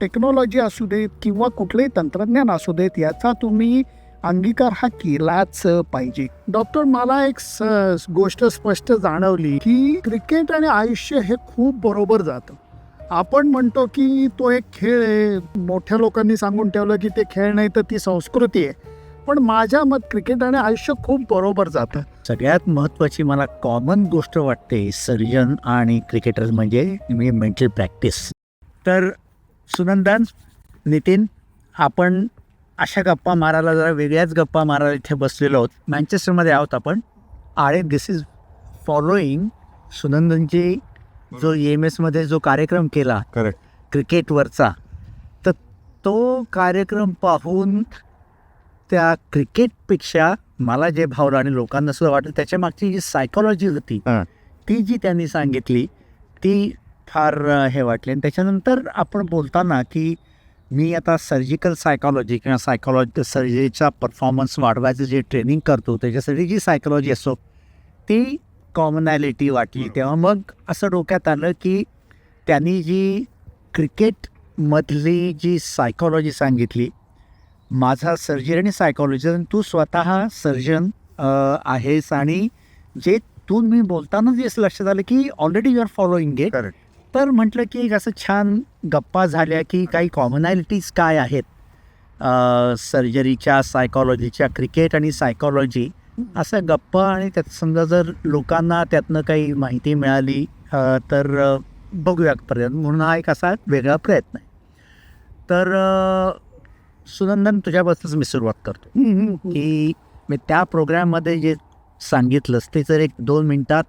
Technology असू देत किंवा कुठलंही तंत्रज्ञान असू देत याचा तुम्ही अंगीकार हा केलाच पाहिजे. डॉक्टर, मला एक गोष्ट स्पष्ट जाणवली की क्रिकेट आणि आयुष्य हे खूप बरोबर जातं. आपण म्हणतो की तो एक खेळ आहे, मोठ्या लोकांनी सांगून ठेवलं की ते खेळ नाही तर ती संस्कृती आहे. पण माझ्या मत क्रिकेट आणि आयुष्य खूप बरोबर जातं. सगळ्यात महत्त्वाची मला कॉमन गोष्ट वाटते सर्जन आणि क्रिकेटर्स म्हणजे मेंटल प्रॅक्टिस. तर सुनंदन, नितीन, आपण अशा गप्पा मारायला जरा वेगळ्याच गप्पा मारायला इथे बसलेलो आहोत. मँचेस्टरमध्ये आहोत आपण आणि दिस इज फॉलोईंग सुनंदनची जो EMSमध्ये जो कार्यक्रम केला करेक्ट क्रिकेटवरचा, तर तो कार्यक्रम पाहून त्या क्रिकेटपेक्षा मला जे भावलं आणि लोकांना सुद्धा वाटलं त्याच्या मागची जी सायकॉलॉजी होती ती जी त्यांनी सांगितली ती फार हे वाटले. आणि त्याच्यानंतर आपण बोलताना की मी आता सर्जिकल सायकॉलॉजी किंवा सायकॉलॉजी सर्जरीचा परफॉर्मन्स वाढवायचं जे ट्रेनिंग करतो त्याच्यासाठी जी सायकॉलॉजी असतो ती कॉमनॅलिटी वाटली. तेव्हा मग असं डोक्यात आलं की त्यांनी जी क्रिकेटमधली जी सायकॉलॉजी सांगितली, माझा सर्जरी आणि सायकॉलॉजी, तू स्वतः सर्जन आहेस आणि जे तू मी बोलताना जे लक्षात आलं की already you are following it. Correct. तर म्हटलं की एक असं छान गप्पा झाल्या की काही कॉमनॅलिटीज काय आहेत सर्जरीच्या, सायकॉलॉजीच्या, क्रिकेट आणि सायकॉलॉजी अशा गप्पा. आणि त्यात समजा जर लोकांना त्यातनं काही माहिती मिळाली तर बघूया पर्यंत, म्हणून हा एक असा वेगळा प्रयत्न आहे. तर सुनंदन, तुझ्यापासूनच मी सुरुवात करतो की मी त्या प्रोग्राममध्ये जे सांगितलंस ते जर 1-2 मिनटात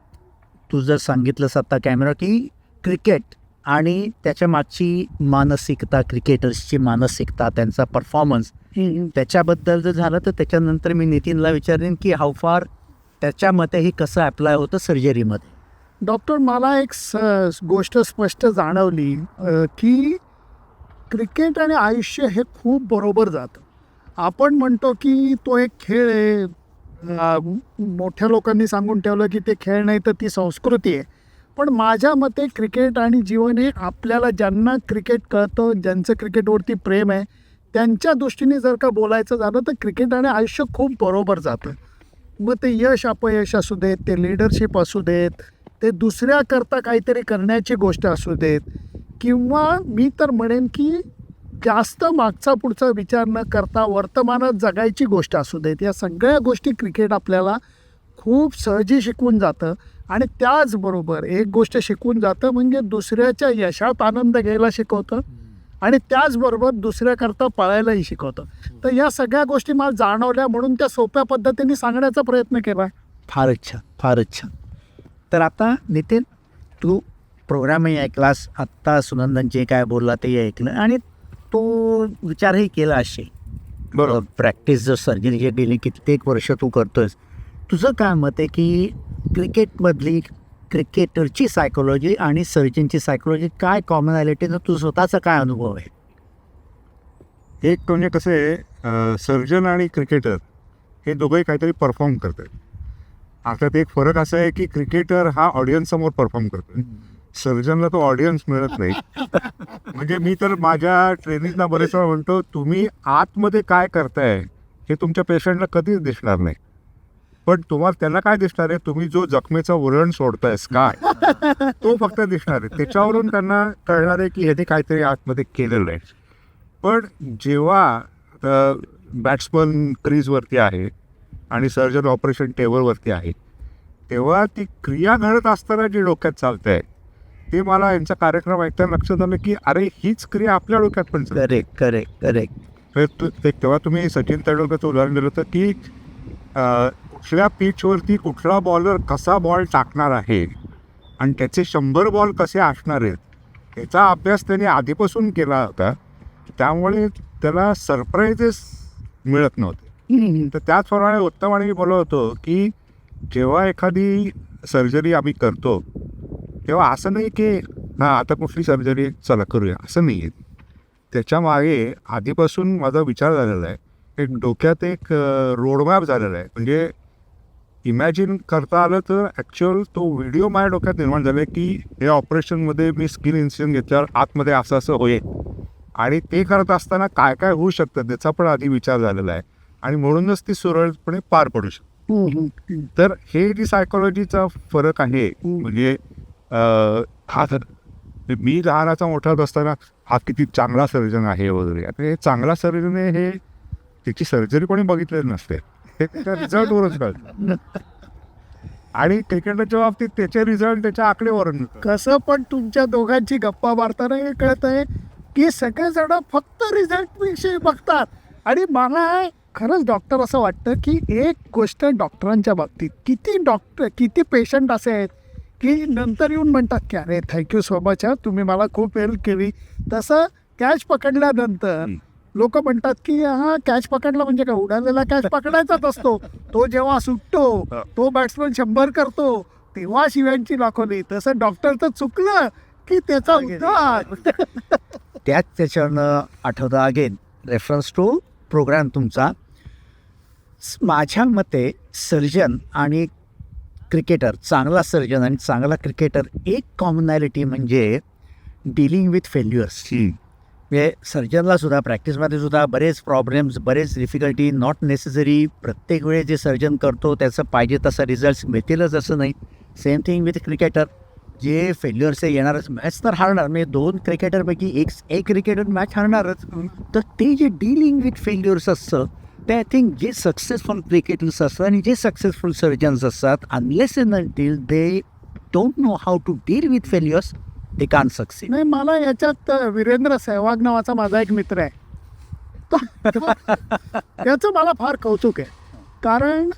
तू जर सांगितलंस आता कॅमेरा की क्रिकेट आणि त्याच्या मागची मानसिकता, क्रिकेटर्सची मानसिकता, त्यांचा परफॉर्मन्स, त्याच्याबद्दल जर झालं तर त्याच्यानंतर मी नितीनला विचारेन की हाऊ फार त्याच्या मतेही कसं ॲप्लाय होतं सर्जरीमध्ये. डॉक्टर, मला एक गोष्ट स्पष्ट जाणवली की क्रिकेट आणि आयुष्य हे खूप बरोबर जातं. आपण म्हणतो की तो एक खेळ आहे, मोठ्या लोकांनी सांगून ठेवलं की ते खेळ नाही तर ती संस्कृती आहे. पण माझ्या मते क्रिकेट आणि जीवन हे आपल्याला ज्यांना क्रिकेट कळतं, ज्यांचं क्रिकेटवरती प्रेम आहे, त्यांच्या दृष्टीने जर का बोलायचं झालं तर क्रिकेट आणि आयुष्य खूप बरोबर जातं. मग ते यश अपयश असू देत, ते लिडरशिप असू देत, ते दुसऱ्याकरता काहीतरी करण्याची गोष्ट असू देत, किंवा मी तर म्हणेन की जास्त मागचा पुढचा विचार न करता वर्तमानात जगायची गोष्ट असू देत, या सगळ्या गोष्टी क्रिकेट आपल्याला खूप सहजी शिकवून जातं. आणि त्याचबरोबर एक गोष्ट शिकवून जातं म्हणजे दुसऱ्याच्या यशात आनंद घ्यायला शिकवतं आणि त्याचबरोबर दुसऱ्याकरता पळायलाही शिकवतं. तर या सगळ्या गोष्टी मला जाणवल्या, म्हणून त्या सोप्या पद्धतीने सांगण्याचा प्रयत्न केला. फारच छान, फारच छान. तर आता नितीन, तू प्रोग्रामही ऐकलास, आत्ता सुनंदन जे काय बोलला ते ऐकलं आणि तो विचारही केला असेल. बरोबर. प्रॅक्टिस जर सर्जरीची गेली कित्येक वर्ष तू करतोयस, तुझं काय मत आहे की क्रिकेटमधली क्रिकेटरची सायकॉलॉजी आणि सर्जनची सायकॉलॉजी काय कॉमनॅलिटी, तू स्वतःचा काय अनुभव आहे? एक म्हणजे कसं आहे, सर्जन आणि क्रिकेटर हे दोघंही काहीतरी परफॉर्म करतात. आता ते एक फरक असा आहे की क्रिकेटर हा ऑडियन्ससमोर परफॉर्म करतो, सर्जनला तो ऑडियन्स मिळत नाही. म्हणजे मी तर माझ्या ट्रेनिंगला बरेच वेळा म्हणतो, तुम्ही आतमध्ये काय करताय हे तुमच्या पेशंटला कधीच दिसणार नाही, पण तुम्हाला त्यांना काय दिसणार आहे, तुम्ही जो जखमेचा उरण सोडतायस काय तो फक्त दिसणार आहे. त्याच्यावरून त्यांना कळणार आहे की ह्याने काहीतरी आतमध्ये केलेलं आहे. पण जेव्हा बॅट्समन क्रीजवरती आहे आणि सर्जन ऑपरेशन टेबलवरती आहे, तेव्हा ती क्रिया घडत असताना जे डोक्यात चालतं आहे ते मला यांचा कार्यक्रम ऐकताना लक्षात आलं की अरे हीच क्रिया आपल्या डोक्यात पण चालते. करेक्ट. तेव्हा तुम्ही सचिन तेंडुलकरचं उदाहरण दिलं होतं की कुठल्या पिचवरती कुठला बॉलर कसा बॉल टाकणार आहे आणि त्याचे 100 बॉल कसे असणार आहेत याचा अभ्यास त्याने आधीपासून केला होता. त्यामुळे त्याला सरप्राईजेस मिळत नव्हते. तर त्याचप्रमाणे उत्तम आणि मी बोलत होतो की जेव्हा एखादी सर्जरी आम्ही करतो तेव्हा असं नाही की हां आता कुठली सर्जरी चला करूया, असं नाही आहे. त्याच्यामागे आधीपासून माझा विचार झालेला आहे, एक डोक्यात एक रोडमॅप झालेला आहे. म्हणजे इमॅजिन करता आलं तर ॲक्च्युअल तो व्हिडिओ माझ्या डोक्यात निर्माण झाला आहे की या ऑपरेशनमध्ये मी स्किन इन्सिजन घेतल्यावर आतमध्ये असं होईल आणि ते करत असताना काय काय होऊ शकतं त्याचा पण आधी विचार झालेला आहे आणि म्हणूनच ती सुरळीतपणे पार पडू शकते. तर हे जी सायकोलॉजीचा फरक आहे म्हणजे हा मी लहानाचा मोठा होत असताना हा किती चांगला सर्जन आहे वगैरे. आता हे चांगला सर्जन आहे हे त्याची सर्जरी कोणी बघितलेली नसते, हे त्याच्या रिझल्टवरच कळतं. आणि क्रिकेटच्या बाबतीत त्याचे रिझल्ट त्याच्या आकडेवारून मिळतात. कसं पण तुमच्या दोघांची गप्पा मारताना हे कळत आहे की सगळेजण फक्त रिझल्ट विषयी बघतात. आणि मला खरंच डॉक्टर असं वाटतं की एक गोष्ट डॉक्टरांच्या बाबतीत किती पेशंट असे आहेत की नंतर येऊन म्हणतात की अरे थँक्यू सो मच तुम्ही मला खूप हेल्प केली. तसं कॅच पकडल्यानंतर लोक म्हणतात की हा कॅच पकडला म्हणजे काय, उडालेला कॅच पकडायचाच असतो. तो जेव्हा सुटतो तो बॅट्समन 100 करतो तेव्हा शिव्यांची दाखवली. तसं डॉक्टरचं चुकलं की त्याचा उद्धार. त्याच्यावरनं आठवतं अगेन रेफरन्स टू प्रोग्राम तुमचा. माझ्या मते सर्जन आणि क्रिकेटर, चांगला सर्जन आणि चांगला क्रिकेटर एक कॉमनॅलिटी म्हणजे डिलिंग विथ फेल्युअर्स. म्हणजे सर्जनला सुद्धा प्रॅक्टिसमध्ये सुद्धा बरेच प्रॉब्लेम्स, बरेच डिफिकल्टी, नॉट नेसेसरी प्रत्येक वेळेस जे सर्जन करतो त्याचं पाहिजे तसं रिझल्ट्स मिळतीलच असं नाही. सेम थिंग विथ क्रिकेटर, जे फेल्युअर्स येणारच, मॅच तर हारणार. म्हणजे 2 क्रिकेटरपैकी एक क्रिकेटर मॅच हारणारच. तर ते जे डिलिंग विथ फेल्युअर्स असतं ते आय थिंक जे सक्सेसफुल क्रिकेटर्स असतात आणि जे सक्सेसफुल सर्जन्स असतात, unless and until they don't know how to deal with failures they can't succeed. नाही, मला याच्यात वीरेंद्र सहवाग नावाचा माझा एक मित्र आहे. त्याचं मला फार कौतुक आहे, कारण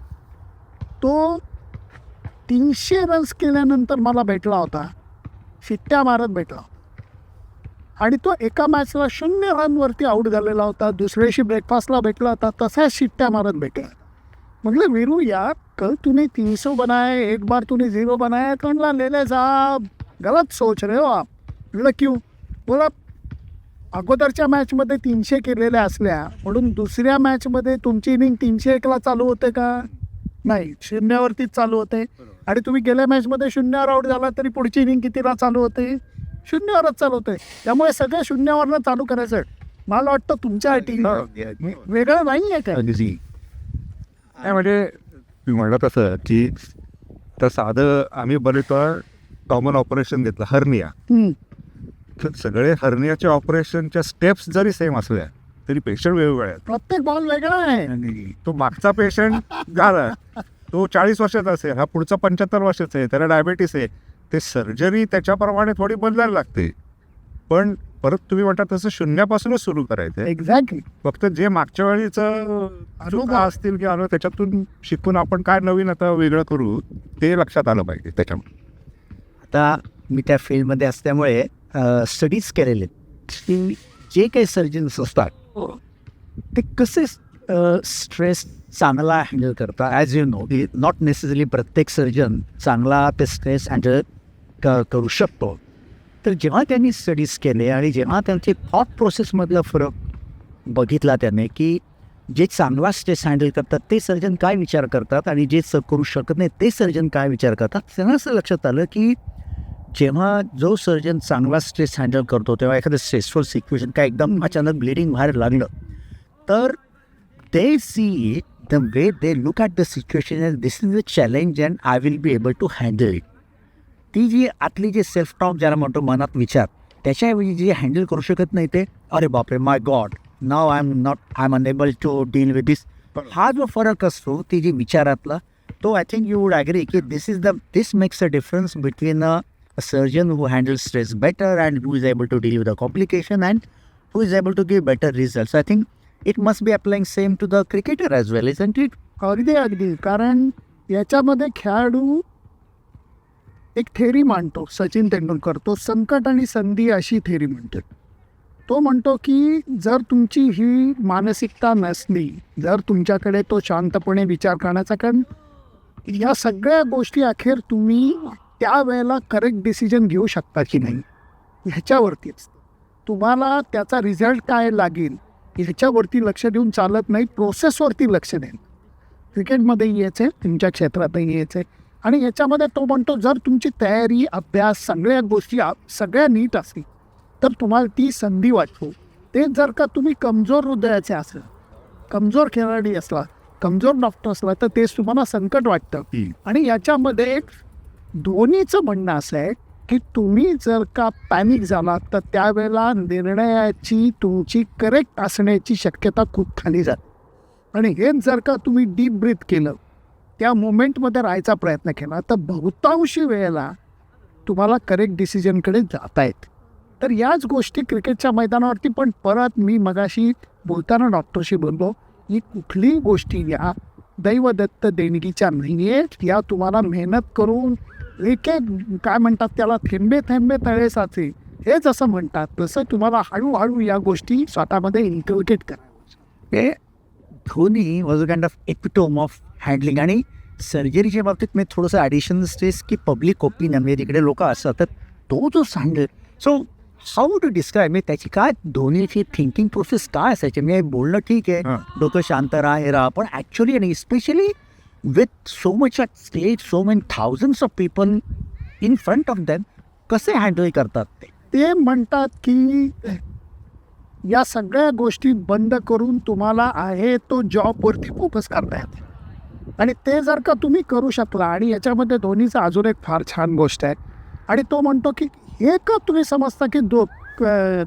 तो 300 रन्स केल्यानंतर मला भेटला होता, शिट्ट्या मारत भेटला. आणि तो एका मॅचला 0 रनवरती आऊट झालेला होता. दुसऱ्या दिवशी ब्रेकफास्टला भेटला होता, तसाच शिट्ट्या मारत भेटला. म्हटलं वीरू यार, कल तूने 300 बनाए, एक बार तूने 0 बनाया. तो म्हणला लेले साहब गलत सोच रहे हो आप. म्हटलं क्यों? बोला अगोदरच्या मॅचमध्ये 300 केलेल्या असल्या म्हणून दुसऱ्या मॅचमध्ये तुमची इनिंग 301ला चालू होते का? नाही, 0वरतीच चालू होते. आणि तुम्ही गेल्या मॅचमध्ये 0वर आऊट झाला तरी पुढची इनिंग कितीला चालू होते? 0वरच चालू होते. त्यामुळे सगळे 0वरनं चालू करायचं. मला वाटतं तुमच्या टीम वेगळं नाही आहे काय? नाही म्हणजे तुम्ही म्हणलं तसं की तर साधं आम्ही बरेच कॉमन ऑपरेशन घेतलं, हर्निया. तर सगळे हर्नियाच्या ऑपरेशनच्या स्टेप्स जरी सेम असल्या तरी पेशंट वेगवेगळे आहेत. प्रत्येक बॉल वेगळा आहे. तो मागचा पेशंट झाला तो 40 वर्षाचा असेल, हा पुढचा 75 वर्षाचा आहे, त्याला डायबिटीस आहे. ते सर्जरी त्याच्याप्रमाणे थोडी बदलायला लागते. पण परत तुम्ही म्हणता तसं 0पासूनच सुरू करायचं. एक्झॅक्टली. फक्त जे मागच्या वेळीचं अनुभव असतील की अनुभव त्याच्यातून शिकून आपण काय नवीन आता वेगळं करू ते लक्षात आलं पाहिजे त्याच्यामुळे. आता मी त्या फील्डमध्ये असल्यामुळे स्टडीज केलेले की जे काही सर्जन्स असतात ते कसे स्ट्रेस चांगला हँडल करतात. As you know, not necessary प्रत्येक सर्जन चांगला ते स्ट्रेस हँडल करू शकतो. तर जेव्हा त्यांनी स्टडीज केले आणि जेव्हा त्यांचे थॉट प्रोसेसमधला फरक बघितला त्याने की जे चांगला स्ट्रेस हँडल करतात ते सर्जन काय विचार करतात आणि जे करू शकत नाही ते सर्जन काय विचार करतात, त्यांना असं लक्षात आलं की जेव्हा जो सर्जन चांगला स्ट्रेस हँडल करतो तेव्हा एखादं स्ट्रेसफुल सिच्युएशन काय एकदम अचानक ब्लिडिंग बाहेर लागलं तर they see the way they look at the situation as this is a challenge and I will be able to handle it. ती जी आतली जे सेल्फ टॉक ज्याला म्हणतो मनात विचार, त्याच्याऐवजी जे हँडल करू शकत नाही ते अरे बापरे my god now I am unable to deal with this. हा जो फरक असतो ती जी विचारातला तो I think you would agree की this makes a difference between a surgeon who handles stress better and who is able to deal with a complication and who is able to give better results. I think it must be applying same to the cricketer as well, isn't it? अगदी. कारण याच्यामध्ये खेळाडू एक theory मांडतो. सचिन तेंडुलकर तो संकट आणि संधी अशी थेरी म्हणतो. तो म्हणतो की जर तुमची ही मानसिकता नसली, जर तुमच्याकडे तो शांतपणे विचार करण्याचा, कारण या सगळ्या गोष्टी अखेर तुम्ही त्यावेळेला करेक्ट डिसिजन घेऊ शकता की नाही ह्याच्यावरती असतं. तुम्हाला त्याचा रिझल्ट काय लागेल ह्याच्यावरती लक्ष देऊन चालत नाही, प्रोसेसवरती लक्ष देणं. क्रिकेटमध्येही यायचं आहे, तुमच्या क्षेत्रातही यायचं आहे. आणि याच्यामध्ये तो म्हणतो जर तुमची तयारी, अभ्यास, सगळ्या गोष्टी सगळ्या नीट असतील तर तुम्हाला ती संधी वाटतो तेच जर का तुम्ही कमजोर हृदयाचे असेल, कमजोर खेळाडू असला, कमजोर डॉक्टर असला, तर तेच तुम्हाला संकट वाटतं. आणि याच्यामध्ये एक दोन्हीचं म्हणणं असं आहे की तुम्ही जर का पॅनिक झालात तर त्यावेळेला निर्णयाची तुमची करेक्ट असण्याची शक्यता खूप खाली जाते. आणि हेच जर का तुम्ही डीप ब्रीथ केलं, त्या मोमेंटमध्ये राहायचा प्रयत्न केला, तर बहुतांशी वेळेला तुम्हाला करेक्ट डिसिजनकडे जाता येते. तर याच गोष्टी क्रिकेटच्या मैदानावरती पण परत मी मगाशी बोलताना डॉक्टरशी बोललो की कुठलीही गोष्टी या दैवदत्त देणगीच्या नाही आहेत, या तुम्हाला मेहनत करून एक एक काय म्हणतात त्याला थेंबे थेंबे तळे साचे हे जसं म्हणतात तसं तुम्हाला हळूहळू या गोष्टी स्वतःमध्ये इन्कल्केट करा. हे Dhoni was a kind of epitome of handling. आणि सर्जरीच्या बाबतीत मी थोडंसं ॲडिशनल स्ट्रेस की पब्लिक ओपिनियन म्हणजे तिकडे लोक असतात, तर तो जो सांगेल सो हाऊ टू डिस्क्राईब म्हणजे त्याची काय धोनीची थिंकिंग प्रोसेस काय असायची. म्हणजे बोलणं ठीक आहे, डोकं शांत राहा हे राहा, पण ॲक्च्युली आणि specially with so much at stage, so many thousands of people in front of them कसे हँडल करतात ते म्हणतात की या सगळ्या गोष्टी बंद करून तुम्हाला आहे तो जॉबवरती फोकस करता येते. आणि ते जर का तुम्ही करू शकला, आणि याच्यामध्ये धोनीचा अजून एक फार छान गोष्ट आहे, आणि तो म्हणतो की हे का तुम्ही समजता की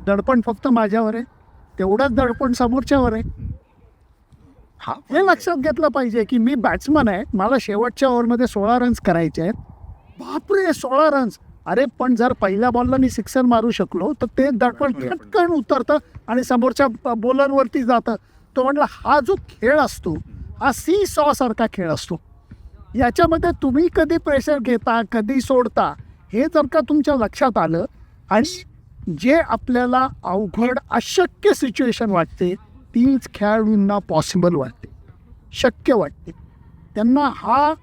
दडपण फक्त माझ्यावर आहे, तेवढंच दडपण समोरच्यावर आहे. हा हे लक्षात घेतलं पाहिजे की मी बॅट्समन आहे, मला शेवटच्या ओव्हरमध्ये 16 रन्स करायचे आहेत. बापरे 16 रन्स, अरे पण जर पहिल्या बॉलला मी सिक्सर मारू शकलो तर ते दडपण पटकन उतरतं आणि समोरच्या बॉलरवरती जातं. तो म्हटला हा जो खेळ असतो हा सी सॉ सारखा खेळ असतो, याच्यामध्ये तुम्ही कधी प्रेशर घेता कधी सोडता हे जर का तुमच्या लक्षात आलं, आणि जे आपल्याला अवघड अशक्य सिच्युएशन वाटते तीच खेळाडूंना पॉसिबल वाटते, शक्य वाटते. त्यांना हा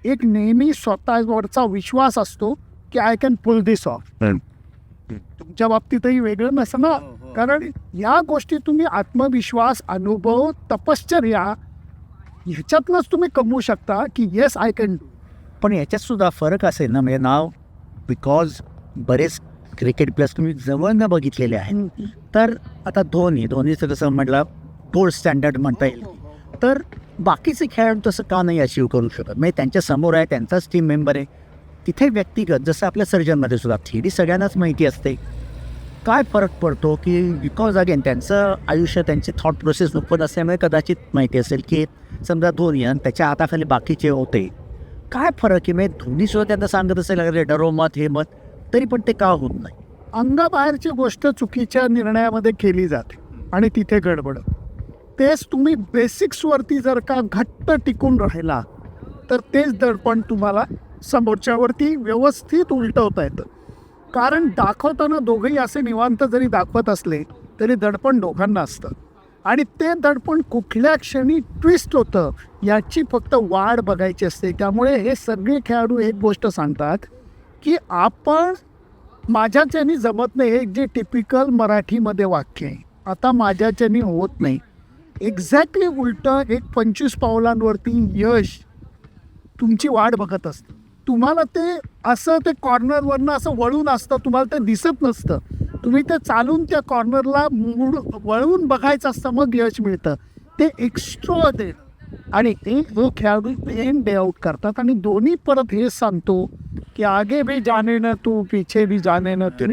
एक नेहमी स्वतःवरचा विश्वास असतो की I can pull this off. तुमच्या बाबतीतही वेगळं नसतं ना, कारण या गोष्टी तुम्ही आत्मविश्वास, अनुभव, तपश्चर्या ह्याच्यातनंच तुम्ही कमवू शकता की येस आय कॅन डू. पण याच्यात सुद्धा फरक असेल ना, म्हणजे नाव बिकॉज बरेच क्रिकेट प्लेयर्स तुम्ही जवळनं बघितलेले आहेत. तर आता धोनीचं कसं म्हटलं गोल्ड स्टँडर्ड म्हणता येईल, तर बाकीचे खेळाडू तसं का नाही अचीव करू शकत. म्हणजे त्यांच्या समोर आहे, त्यांचाच टीम मेंबर आहे, तिथे व्यक्तिगत जसं आपल्या सर्जनमध्ये सुद्धा थेरी सगळ्यांनाच माहिती असते. काय फरक पडतो की बिकॉज अगेन त्यांचं आयुष्य, त्यांची थॉट प्रोसेस ओपन असल्यामुळे कदाचित माहिती असेल की समजा धोनी आणि त्याच्या हाताखाली बाकीचे होते, काय फरक आहे. म्हणजे धोनीसुद्धा त्यांना सांगत असेल अरे डरो मत हे मत, तरी पण ते का होत नाही. अंगाबाहेरची गोष्ट चुकीच्या निर्णयामध्ये केली जाते आणि तिथे गडबड. तेच तुम्ही बेसिक्सवरती जर का घट्ट टिकून राहिला तर तेच दडपण तुम्हाला समोरच्यावरती व्यवस्थित उलटवता येतं. कारण दाखवताना दोघंही असे निवांत जरी दाखवत असले तरी दडपण दोघांना असतं, आणि ते दडपण कुठल्या क्षणी ट्विस्ट होतं याची फक्त वाढ बघायची असते. त्यामुळे हे सगळे खेळाडू एक गोष्ट सांगतात की आपण माझ्याच्यानी जमत नाही, हे जे टिपिकल मराठीमध्ये वाक्य आहे, आता माझ्याच्यानी होत नाही. एक्झॅक्टली उलटं, एक 25 पावलांवरती यश तुमची वाट बघत असतं. तुम्हाला ते असं ते कॉर्नरवरनं असं वळून असतं, तुम्हाला ते दिसत नसतं. तुम्ही ते चालून त्या कॉर्नरला वळून बघायचं असतं, मग यश मिळतं. ते एक्स्ट्रा दे. आणि हे जो खेळाडू डे इन डे आउट करतात, आणि दोन्ही परत हेच सांगतो की आगे भी जाने न तू पीछे भी जाने न तू,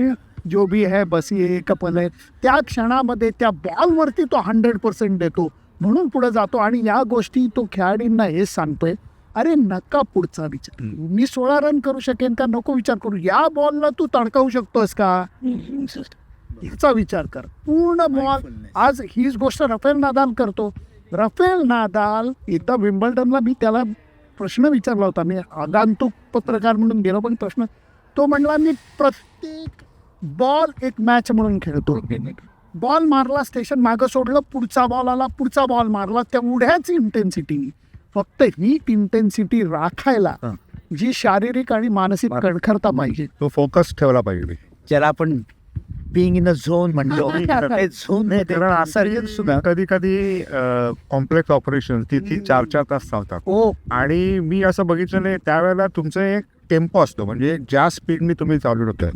जो भी है बस ये कपल आहे. त्या क्षणामध्ये त्या बॉलवरती तो 100% देतो, म्हणून पुढे जातो. आणि या गोष्टी तो खेळाडूंना हेच सांगतोय, अरे नका पुढचा विचार, मी 16 रन करू शकेन का नको विचार करू, या बॉलला तू तडकावू शकतोस का याचा विचार कर. पूर्ण बॉल. आज हीच गोष्ट राफेल नादाल करतो. राफेल नादाल एकदा विम्बल्डनला मी त्याला प्रश्न विचारला होता, मी आगंतुक पत्रकार म्हणून गेलो, पण प्रश्न तो म्हणला मी प्रत्येक बॉल एक मॅच म्हणून खेळतो. बॉल मारला, स्टेशन मागं सोडलं, पुढचा बॉल आला, पुढचा बॉल मारला, तेवढ्याच इंटेन्सिटी. फक्त ही इंटेन्सिटी राखायला जी शारीरिक आणि मानसिक कणखरता पाहिजे, तो फोकस ठेवला पाहिजे. ज्याला आपण बिंग इन द झोन म्हणतो, झोन आहे कारण असं सुद्धा कधी कधी कॉम्प्लेक्स ऑपरेशन तिथे 4-4 तास चालतात. हो. आणि मी असं बघितलेलं आहे, त्यावेळेला तुमचं एक टेम्पो असतो, म्हणजे ज्या स्पीडने तुम्ही चालू होताय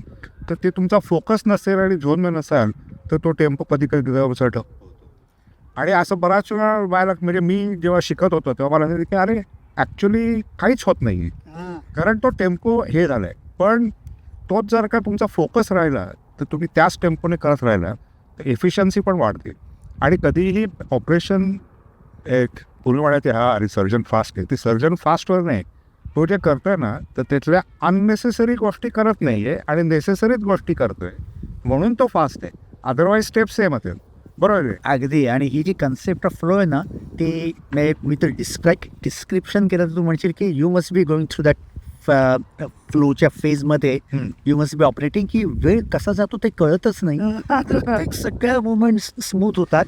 तर ते तुमचा फोकस नसेल आणि झोन नसाल तर तो टेम्पो कधी कधी चढ आणि असं बराच वेळा व्हायला म्हणजे मी जेव्हा शिकत होतो तेव्हा मला की अरे ॲक्च्युली काहीच होत नाही कारण तो टेम्पो हे झाला आहे. पण तोच जर का तुमचा फोकस राहिला तर तुम्ही त्याच टेम्पोने करत राहिला तर एफिशियन्सी पण वाढते. आणि कधीही ऑपरेशन एक पूर्णवाड्यात हा अरे सर्जन फास्ट आहे, ती सर्जन फास्टवर नाही, तो जे करतोय ना तर त्यातल्या अननेसेसरी गोष्टी करत नाही आहे आणि नेसेसरीच गोष्टी करतोय म्हणून तो फास्ट आहे. अदरवाईज स्टेप सेम असेल. बरोबर आहे. अगदी. आणि ही जी कन्सेप्ट ऑफ फ्लो आहे ना ती मी तर डिस्क्रिप्शन केलं तर तू म्हणशील की you must be going through that फ्लोच्या फेजमध्ये यू मस्ट बी ऑपरेटिंग की वेळ कसा जातो ते कळतच नाही. सगळ्या मुवमेंट्स स्मूथ होतात.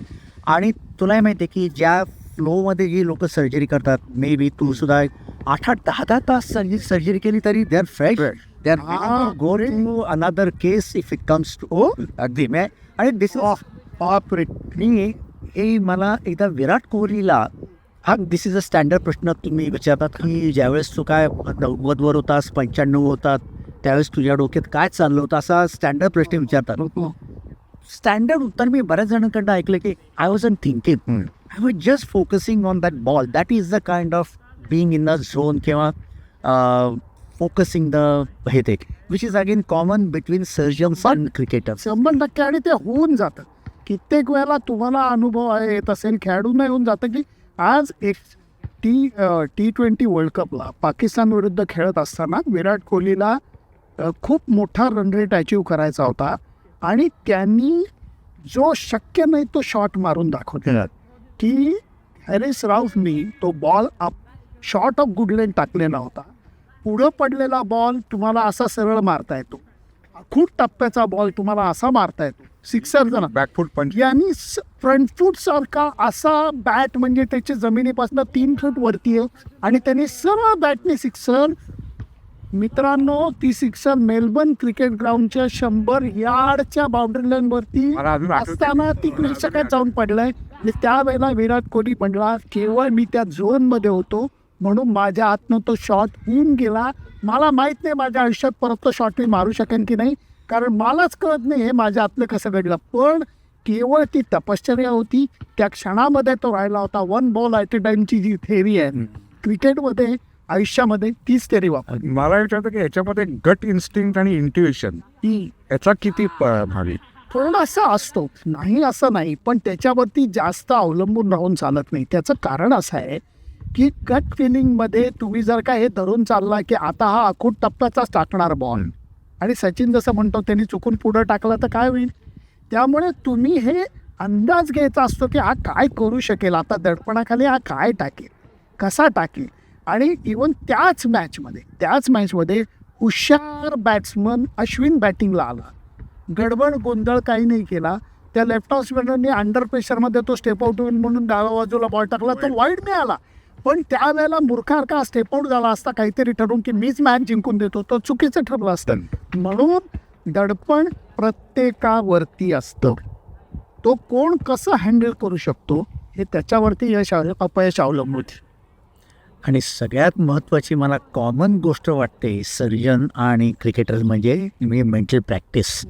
आणि तुलाही माहिती आहे की ज्या फ्लोमध्ये जी लोक सर्जरी करतात मे बी तू सुद्धा 8-10 तास सर्जरी केली तरी they are fresh, they are go to another case if it comes to अगदी आणि दिस बापरे. मी हे मला एकदा विराट कोहलीला दिस इज अ स्टँडर्ड प्रश्न तुम्ही विचारतात की ज्यावेळेस तू काय 90वर होतास 95 होतात त्यावेळेस तुझ्या डोक्यात काय चाललं होतं असा स्टँडर्ड प्रश्न विचारतात. स्टँडर्ड उत्तर मी बऱ्याच जणांकडनं ऐकलं की I was thinking I was just focusing on that ball. That is the kind of being in the zone किंवा फोकसिंग द हे ते which is again common between surgeons and cricketers. 100% आणि ते होऊन जातं. कित्येक वेळेला तुम्हाला अनुभव येत असेल खेळाडूंना येऊन जातं की आज एक T20 वर्ल्ड कपला पाकिस्तान विरुद्ध खेळत असताना विराट कोहलीला खूप मोठा रन रेट अचीव करायचा होता आणि त्यांनी जो शक्य नाही तो शॉट मारून दाखवला की हॅरिस राऊफनी तो बॉल शॉट ऑफ गुडलेन टाकलेला होता. पुढं पडलेला बॉल तुम्हाला असा सरळ मारता येतो, खूप टप्प्याचा बॉल तुम्हाला असा मारता येतो, सिक्सर जण बॅकफूट पंच यांनी फ्रंट फूट सारखा असा बॅट म्हणजे त्याची जमिनीपासून 3 फूट वरती आहे आणि त्यांनी सरळ बॅटने सिक्सर. मित्रांनो ती सिक्सर मेलबर्न क्रिकेट ग्राउंडच्या 100 यार्डच्या बाउंड्री लाईनवरती मला अजून आठवतं. असताना ती कृषकात जाऊन पडलाय. आणि त्यावेळेला विराट कोहली म्हणला केवळ मी त्या झोनमध्ये होतो म्हणून माझ्या हातनं तो शॉट होऊन गेला. मला माहीत नाही माझ्या आयुष्यात परत तो शॉट मी मारू शकेन की नाही कारण मलाच कळत नाही हे माझ्या हातनं कसं घडलं. पण केवळ ती तपश्चर्या होती. त्या क्षणामध्ये तो राहिला होता. 1 बॉल ॲट अ टाईमची जी थेअरी आहे क्रिकेटमध्ये आयुष्यामध्ये तीच थेअरी वापर. मला विचारतं की ह्याच्यामध्ये गट इन्स्टिंक्ट आणि इंट्युएशन याचा किती भाग आहे? थोडासा असतो, नाही असं नाही, पण त्याच्यावरती जास्त अवलंबून राहून चालत नाही. त्याचं कारण असं आहे की गट फिलिंगमध्ये तुम्ही जर का हे धरून चालला की आता हा अखूट टप्प्याचाच टाकणार बॉल आणि सचिन जसं म्हणतो त्यांनी चुकून पुढं टाकलं तर काय होईल. त्यामुळे तुम्ही हे अंदाज घ्यायचा असतो की हा काय करू शकेल, आता दडपणाखाली हा काय टाकेल, कसा टाकेल. आणि इवन त्याच मॅचमध्ये हुशार बॅट्समन अश्विन बॅटिंगला आला, गडबड गोंधळ काही नाही केला. त्या लेफ्ट हाऊस बॅटरने अंडर प्रेशरमध्ये तो स्टेप आउट म्हणून डाव्या बाजूला बॉल टाकला तर वाईड मिळाला. पण त्यावेळेला मूर्खासारखा स्टेप आउट झाला असता काहीतरी ठरवून की मीच मॅच जिंकून देतो, तो चुकीचं ठरलं असतं. म्हणून दडपण प्रत्येकावरती असतं. तो कोण कसं हँडल करू शकतो हे त्याच्यावरती अपयश अवलंबून. आणि सगळ्यात महत्त्वाची मला कॉमन गोष्ट वाटते सर्जन आणि क्रिकेटर म्हणजे मेंटल प्रॅक्टिस.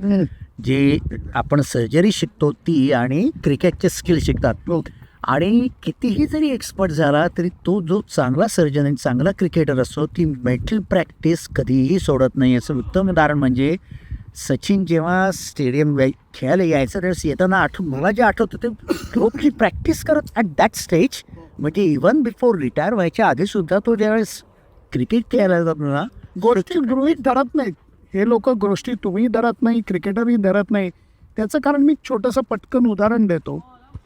जी आपण सर्जरी शिकतो ती आणि क्रिकेटचे स्किल शिकतात. आणि कितीही जरी एक्सपर्ट झाला तरी तो जो चांगला सर्जन आणि चांगला क्रिकेटर असतो ती मेंटल प्रॅक्टिस कधीही सोडत नाही. असं उत्तम उदाहरण म्हणजे सचिन जेव्हा स्टेडियम खेळायला यायचं त्यावेळेस येताना मला जे आठवतं ते लोकली प्रॅक्टिस करत ॲट दॅट स्टेज. म्हणजे इवन बिफोर रिटायर व्हायच्या आधीसुद्धा तो ज्यावेळेस क्रिकेट खेळायला जातो ना गोष्टी गृहीत धरत नाहीत. हे लोक गोष्टी तुम्ही धरत नाही, क्रिकेटरही धरत नाही. त्याचं कारण मी छोटंसं पटकन उदाहरण देतो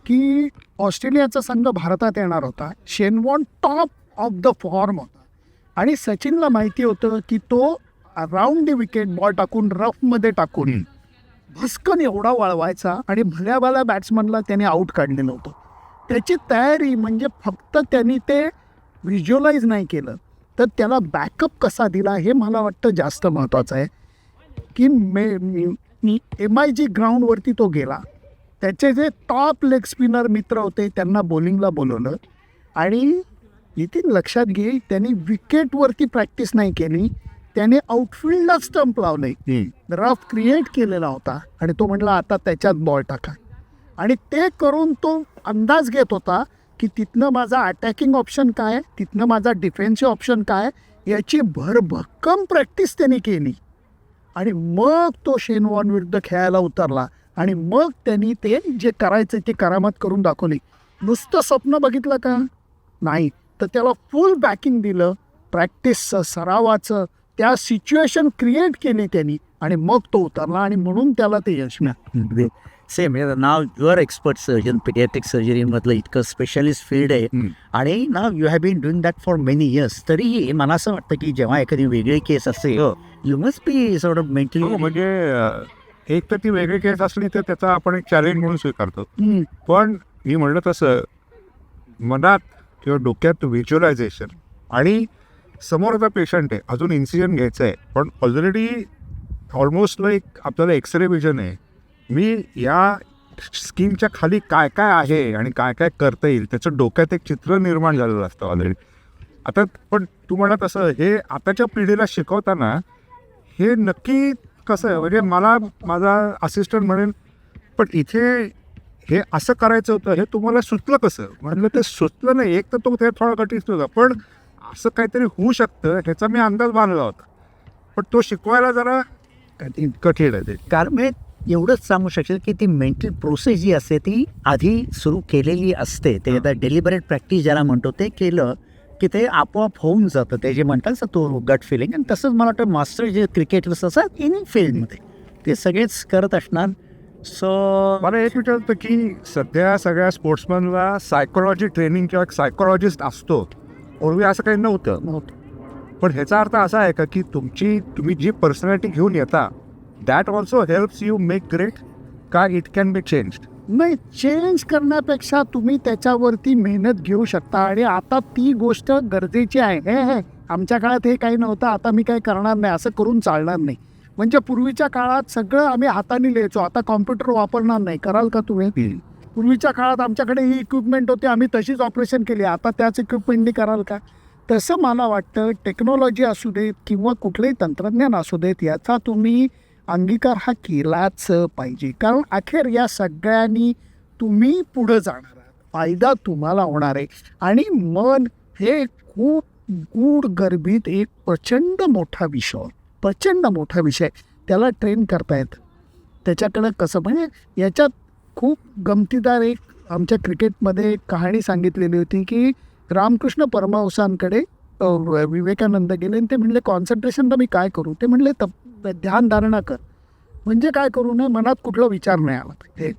की ऑस्ट्रेलियाचा संघ भारतात येणार होता. Shane Warne top of the form होता आणि सचिनला माहिती होतं की तो अराउंड द विकेट बॉल टाकून रफमध्ये टाकून भस्कन एवढा वळवायचा आणि भल्या भल्या बॅट्समनला त्याने आऊट काढलेलं होतं. त्याची तयारी म्हणजे फक्त त्यांनी ते व्हिज्युअलाइज नाही केलं तर त्याला बॅकअप कसा दिला हे मला वाटतं जास्त महत्त्वाचं आहे. की MIG ग्राउंडवरती तो गेला, त्याचे जे टॉप लेग स्पिनर मित्र होते त्यांना बॉलिंगला बोलवलं आणि इथे लक्षात घे त्यांनी विकेटवरती प्रॅक्टिस नाही केली, त्याने आउटफिल्डला स्टंप लावले, रफ क्रिएट केलेला होता आणि तो म्हटला आता त्याच्यात बॉल टाका. आणि ते करून तो अंदाज घेत होता की तिथनं माझा अटॅकिंग ऑप्शन काय, तिथनं माझा डिफेन्सिव्ह ऑप्शन काय, याची भरभक्कम प्रॅक्टिस त्यांनी केली. आणि मग तो शेन वॉर्न विरुद्ध खेळायला उतरला आणि मग त्यांनी ते जे करायचं ते करामत करून दाखवली. नुसतं स्वप्न बघितलं का नाही, तर त्याला फुल बॅकिंग दिलं, प्रॅक्टिसचं, सरावाचं, त्या सिच्युएशन क्रिएट केली त्यांनी आणि मग तो उतरला आणि म्हणून त्याला ते यश मिळालं. Same now your expert surgeon, paediatric surgery मधलं इतकं स्पेशलिस्ट फील्ड आहे आणि ना you have been doing that for many years. तरीही मला असं वाटतं की जेव्हा एखादी वेगळी केस असेल you must B sort of mentally, म्हणजे एक तर ती वेगळी केस असली तर त्याचा आपण एक चॅलेंज म्हणून स्वीकारतो. पण मी म्हणलं तसं मनात किंवा डोक्यात व्हिज्युअलायझेशन आणि समोरचा पेशंट आहे, अजून इन्सिजन घ्यायचं आहे, पण ऑलरेडी ऑलमोस्ट लाईक आपल्याला एक्सरे विजन आहे. मी या स्कीमच्या खाली काय काय आहे आणि काय काय करता येईल त्याचं डोक्यात एक चित्र निर्माण झालेलं असतं ऑलरेडी. आता पण तू म्हणत असं हे आताच्या पिढीला शिकवताना हे नक्की कसं आहे, म्हणजे मला माझा असिस्टंट म्हणेल पण इथे हे असं करायचं होतं, हे तुम्हाला सुचलं कसं? म्हटलं ते सुचलं नाही, एक तर तो ते थोडा कठीण होता, पण असं काहीतरी होऊ शकतं ह्याचा मी अंदाज बांधला होता, पण तो शिकवायला जरा कठीण आहे ते. कारण मी एवढंच सांगू शकेल की ती मेंटल प्रोसेस जी असते ती आधी सुरू केलेली असते. ते आता डेलिबरेट प्रॅक्टिस ज्याला म्हणतो ते केलं की ते आपोआप होऊन जातं, ते जे म्हणतात ना तो गट फिलिंग. आणि तसंच मला वाटतं मास्टर जे क्रिकेटर्स असतात इन फील्डमध्ये ते सगळेच करत असणार. सो मला एक विचारतं की सध्या सगळ्या स्पोर्ट्समॅनला सायकोलॉजी ट्रेनिंग किंवा सायकोलॉजिस्ट असतो, पूर्वी असं काही नव्हतं. पण ह्याचा अर्थ असा आहे का की तुम्ही जी पर्सनॅलिटी घेऊन येता that also helps you make great, का इट कॅन बी चेंज्ड? नाही, चेंज करण्यापेक्षा तुम्ही त्याच्यावरती मेहनत घेऊ शकता आणि आता ती गोष्ट गरजेची आहे. हे आमच्या काळात हे काही नव्हतं, आता मी काही करणार नाही असं करून चालणार नाही. म्हणजे पूर्वीच्या काळात सगळं आम्ही हाताने लिहायचो, आता कॉम्प्युटर वापरणार नाही, कराल का तुम्ही? पूर्वीच्या काळात आमच्याकडे ही इक्विपमेंट होती, आम्ही तशीच ऑपरेशन केली, आता त्याच इक्विपमेंटनी कराल का? तसं मला वाटतं टेक्नॉलॉजी असू देत किंवा कुठलंही तंत्रज्ञान असू देत याचा तुम्ही अंगीकार हा केलाच पाहिजे. कारण अखेर या सगळ्यांनी तुम्ही पुढं जाणार आहात, फायदा तुम्हाला होणार आहे. आणि मन हे खूप गूढ गर्भित एक प्रचंड मोठा विषय, त्याला ट्रेन करता येतं. त्याच्याकडं कसं म्हणजे याच्यात खूप गमतीदार एक आमच्या क्रिकेटमध्ये एक कहाणी सांगितलेली होती की रामकृष्ण परमहंसांकडे विवेकानंद गेले आणि ते म्हणले कॉन्सन्ट्रेशनला मी काय करू? ते म्हणले ध्यानधारणा कर. म्हणजे काय करू नये, मनात कुठला विचार नाही आला हे.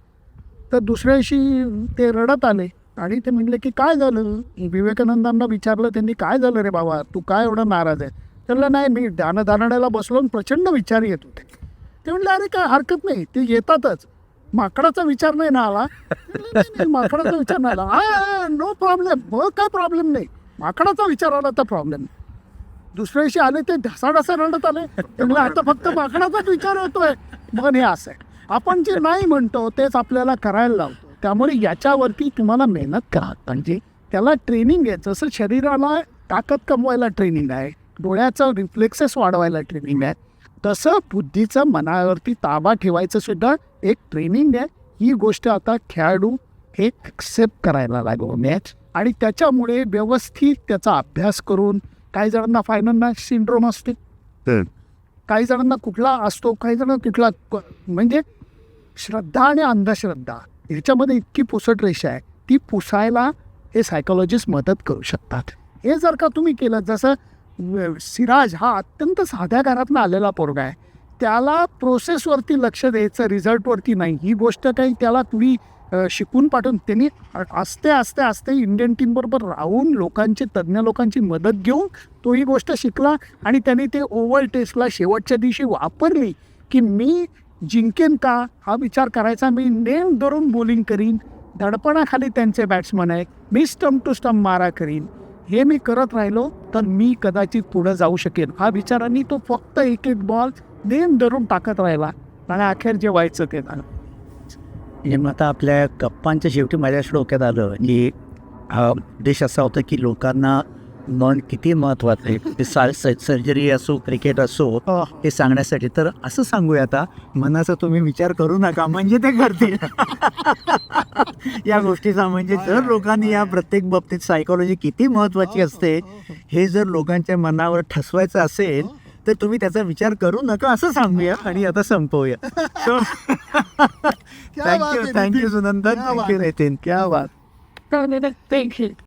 तर दुसऱ्या दिवशी ते रडत आले आणि ते म्हणले की काय झालं? विवेकानंदांना विचारलं त्यांनी, काय झालं रे बाबा, तू काय एवढा नाराज आहे? त्याला नाही, मी ध्यानधारणाला बसलो प्रचंड विचार येत होते. ते म्हणले अरे काय हरकत नाही, ते येतातच, माकडाचा विचार नाही ना आला? माकडाचा विचार नाही आला, नो प्रॉब्लेम, मग काय प्रॉब्लेम नाही, माकडाचा विचार आला तर प्रॉब्लेम नाही. दुसऱ्या दिवशी आले ते ढसाढसा रडत आले, त्यामुळे आता फक्त माकडाचाच विचार होतोय. मग हे असं आहे, आपण जे नाही म्हणतो तेच आपल्याला करायला लावतो. त्यामुळे याच्यावरती तुम्हाला मेहनत करा, म्हणजे त्याला ट्रेनिंग आहे. जसं शरीराला ताकद कमवायला ट्रेनिंग आहे, डोळ्याचं रिफ्लेक्सेस वाढवायला ट्रेनिंग आहे, तसं बुद्धीचं मनावरती ताबा ठेवायचं सुद्धा एक ट्रेनिंग आहे. ही गोष्ट आता खेळाडू हे ॲक्सेप्ट करायला लागले आणि त्याच्यामुळे व्यवस्थित त्याचा अभ्यास करून, काही जणांना फायनल सिंड्रोम असते, काही जणांना कुठला असतो, काही जणांना कुठला, म्हणजे श्रद्धा आणि अंधश्रद्धा ह्याच्यामध्ये इतकी पुसट रेषा आहे, ती पुसायला हे सायकोलॉजिस्ट मदत करू शकतात. हे जर का तुम्ही केलं, जसं सिराज हा अत्यंत साध्या घरातनं आलेला पोरगा आहे, त्याला प्रोसेसवरती लक्ष द्यायचं, रिझल्टवरती नाही. ही गोष्ट काही त्याला तुम्ही शिकून पाठवून, त्यांनी आस्ते इंडियन टीमबरोबर राहून तज्ज्ञ लोकांची मदत घेऊन तो ही गोष्ट शिकला आणि त्यांनी ते ओव्हल टेस्टला शेवटच्या दिवशी वापरली की मी जिंकेन का हा विचार करायचा, मी नेम धरून बॉलिंग करीन, दडपणाखाली त्यांचे बॅट्समन आहेत, मी स्टंप टू स्टंप मारा करीन, हे मी करत राहिलो तर मी कदाचित पुढं जाऊ शकेन. हा विचारांनी तो फक्त एक बॉल नेम धरून टाकत राहिला आणि अखेर जे व्हायचं ते झालं. आता आपल्या गप्पांच्या शेवटी माझ्या डोक्यात आलं की हा उद्देश असा होता की लोकांना मन किती महत्वाचं आहे. सर्जरी असो, क्रिकेट असो, हे सांगण्यासाठी. तर असं सांगूया आता, मनाचा तुम्ही विचार करू नका, म्हणजे ते करतील या गोष्टीचा. म्हणजे जर लोकांनी या प्रत्येक बाबतीत सायकोलॉजी किती महत्वाची असते हे जर लोकांच्या मनावर ठसवायचं असेल तर तुम्ही त्याचा विचार करू नका असं सांगूया आणि आता संपवूया. Thank you Sunandan, thank you Nitin. क्या बात. Thank you.